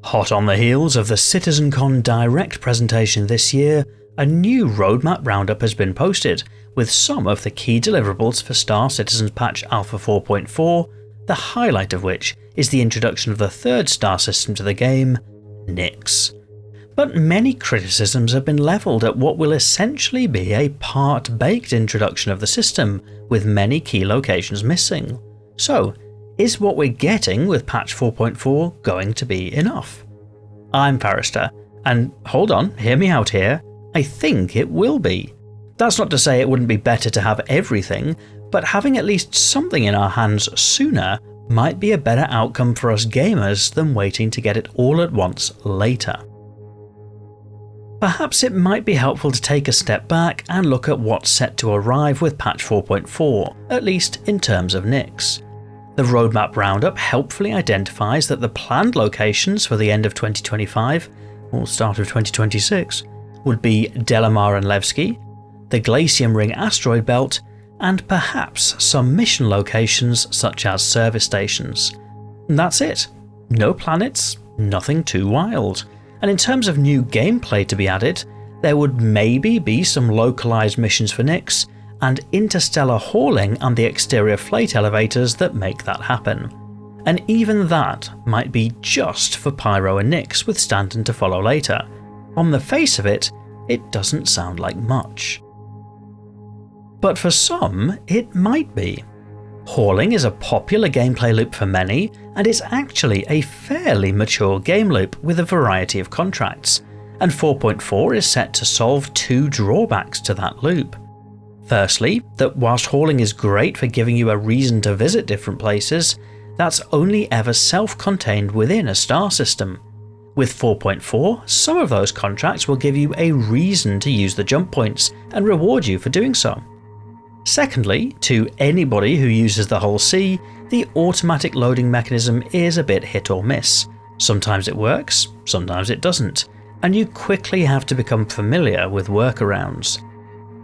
Hot on the heels of the CitizenCon Direct presentation this year, a new Roadmap Roundup has been posted, with some of the key deliverables for Star Citizen's patch Alpha 4.4, the highlight of which is the introduction of the third star system to the game, Nyx. But many criticisms have been levelled at what will essentially be a part-baked introduction of the system, with many key locations missing. So, is what we're getting with patch 4.4 going to be enough? I'm Forrester, and hold on, hear me out here, I think it will be. That's not to say it wouldn't be better to have everything, but having at least something in our hands sooner might be a better outcome for us gamers than waiting to get it all at once later. Perhaps it might be helpful to take a step back and look at what's set to arrive with patch 4.4, at least in terms of Nyx. The Roadmap Roundup helpfully identifies that the planned locations for the end of 2025, or start of 2026, would be Delamar and Levski, the Glaciem Ring asteroid belt, and perhaps some mission locations such as service stations. And that's it. No planets, nothing too wild. And in terms of new gameplay to be added, there would maybe be some localized missions for Nyx, and Interstellar Hauling and the exterior freight elevators that make that happen. And even that might be just for Pyro and Nyx, with Stanton to follow later. On the face of it, it doesn't sound like much. But for some, it might be. Hauling is a popular gameplay loop for many, and it's actually a fairly mature game loop with a variety of contracts, and 4.4 is set to solve two drawbacks to that loop. Firstly, that whilst hauling is great for giving you a reason to visit different places, that's only ever self-contained within a star system. With 4.4, some of those contracts will give you a reason to use the jump points and reward you for doing so. Secondly, to anybody who uses the Hull C, the automatic loading mechanism is a bit hit or miss. Sometimes it works, sometimes it doesn't, and you quickly have to become familiar with workarounds.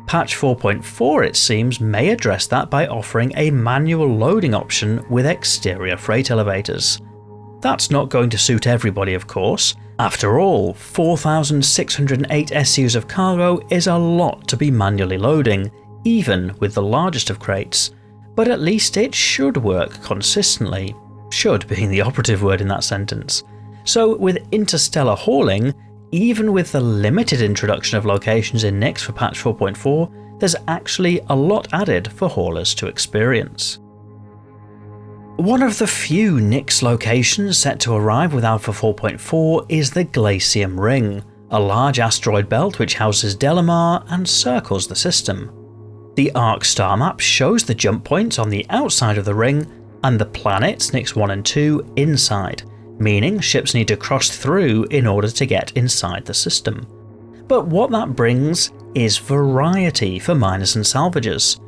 Patch 4.4, it seems, may address that by offering a manual loading option with exterior freight elevators. That's not going to suit everybody, of course. After all, 4,608 SUs of cargo is a lot to be manually loading, even with the largest of crates. But at least it should work consistently. Should being the operative word in that sentence. So with Interstellar Hauling, even with the limited introduction of locations in Nyx for patch 4.4, there's actually a lot added for haulers to experience. One of the few Nyx locations set to arrive with Alpha 4.4 is the Glaciem Ring, a large asteroid belt which houses Delamar and circles the system. The Arc star map shows the jump points on the outside of the ring and the planets Nyx 1 and 2 inside, meaning ships need to cross through in order to get inside the system. But what that brings is variety for miners and salvagers.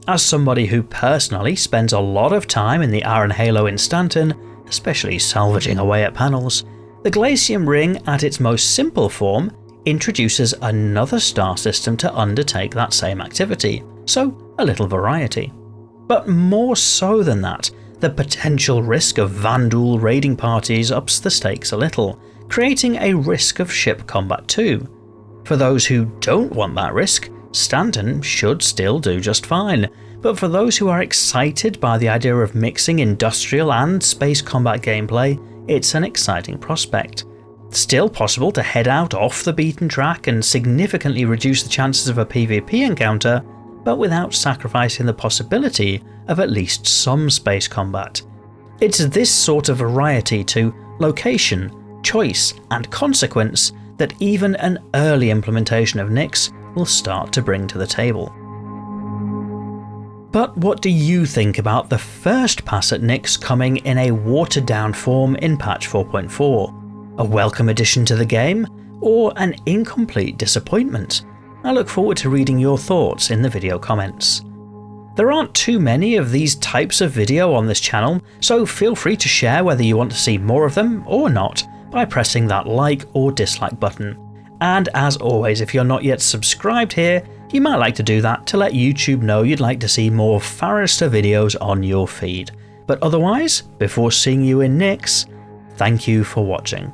As somebody who personally spends a lot of time in the Iron Halo in Stanton, especially salvaging away at panels, the Glaciem Ring at its most simple form introduces another star system to undertake that same activity, so a little variety. But more so than that, the potential risk of Vanduul raiding parties ups the stakes a little, creating a risk of ship combat too. For those who don't want that risk, Stanton should still do just fine, but for those who are excited by the idea of mixing industrial and space combat gameplay, it's an exciting prospect. Still possible to head out off the beaten track and significantly reduce the chances of a PvP encounter, but without sacrificing the possibility of at least some space combat. It's this sort of variety to location, choice, and consequence that even an early implementation of Nyx will start to bring to the table. But what do you think about the first pass at Nyx coming in a watered down form in patch 4.4? A welcome addition to the game, or an incomplete disappointment? I look forward to reading your thoughts in the video comments. There aren't too many of these types of video on this channel, so feel free to share whether you want to see more of them or not by pressing that like or dislike button. And as always, if you're not yet subscribed here, you might like to do that to let YouTube know you'd like to see more Forrester videos on your feed. But otherwise, before seeing you in Nyx, thank you for watching.